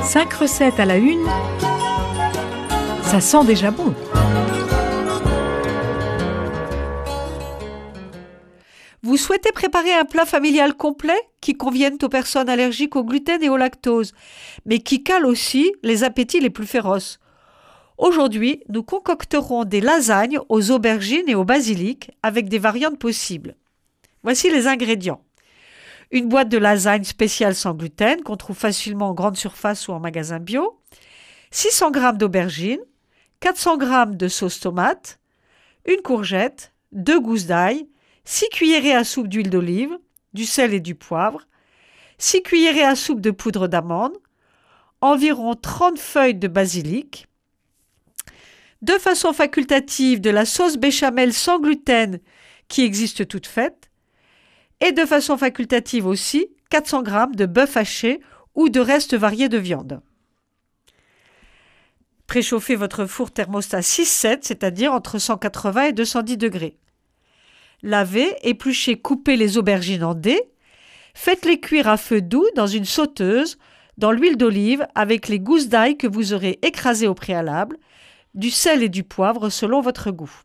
5 recettes à la une, ça sent déjà bon. Vous souhaitez préparer un plat familial complet qui convienne aux personnes allergiques au gluten et au lactose, mais qui cale aussi les appétits les plus féroces. Aujourd'hui, nous concocterons des lasagnes aux aubergines et au basilic avec des variantes possibles. Voici les ingrédients. Une boîte de lasagne spéciale sans gluten qu'on trouve facilement en grande surface ou en magasin bio, 600 g d'aubergines, 400 g de sauce tomate, une courgette, 2 gousses d'ail, 6 cuillerées à soupe d'huile d'olive, du sel et du poivre, 6 cuillerées à soupe de poudre d'amande, environ 30 feuilles de basilic, de façon facultative de la sauce béchamel sans gluten qui existe toute faite, et de façon facultative aussi 400 g de bœuf haché ou de restes variés de viande. Préchauffez votre four thermostat 6-7, c'est-à-dire entre 180 et 210 degrés. Lavez, épluchez, coupez les aubergines en dés. Faites-les cuire à feu doux dans une sauteuse, dans l'huile d'olive avec les gousses d'ail que vous aurez écrasées au préalable, du sel et du poivre selon votre goût.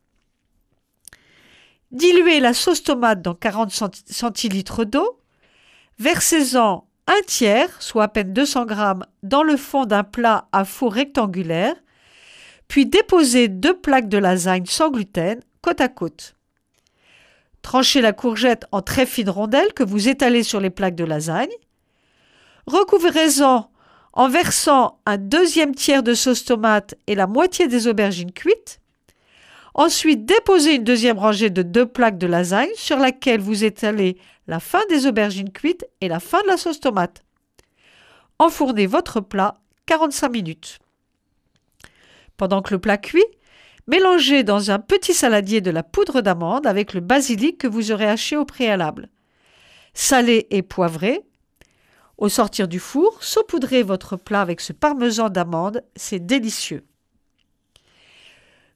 Diluez la sauce tomate dans 40 centilitres d'eau. Versez-en un tiers, soit à peine 200 g, dans le fond d'un plat à four rectangulaire, puis déposez 2 plaques de lasagne sans gluten côte à côte. Tranchez la courgette en très fines rondelles que vous étalez sur les plaques de lasagne. Recouvrez-en en versant un deuxième tiers de sauce tomate et la moitié des aubergines cuites. Ensuite, déposez une deuxième rangée de 2 plaques de lasagne sur laquelle vous étalez la fin des aubergines cuites et la fin de la sauce tomate. Enfournez votre plat 45 minutes. Pendant que le plat cuit, mélangez dans un petit saladier de la poudre d'amande avec le basilic que vous aurez haché au préalable. Salez et poivrez. Au sortir du four, saupoudrez votre plat avec ce parmesan d'amande, c'est délicieux.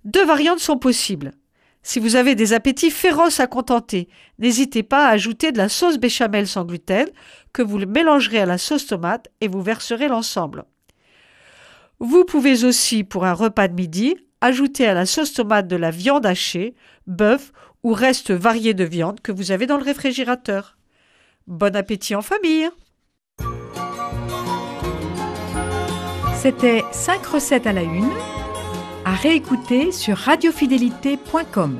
2 variantes sont possibles. Si vous avez des appétits féroces à contenter, n'hésitez pas à ajouter de la sauce béchamel sans gluten que vous mélangerez à la sauce tomate et vous verserez l'ensemble. Vous pouvez aussi, pour un repas de midi, ajouter à la sauce tomate de la viande hachée, bœuf ou restes variés de viande que vous avez dans le réfrigérateur. Bon appétit en famille! C'était 5 recettes à la une, à réécouter sur radiofidélité.com.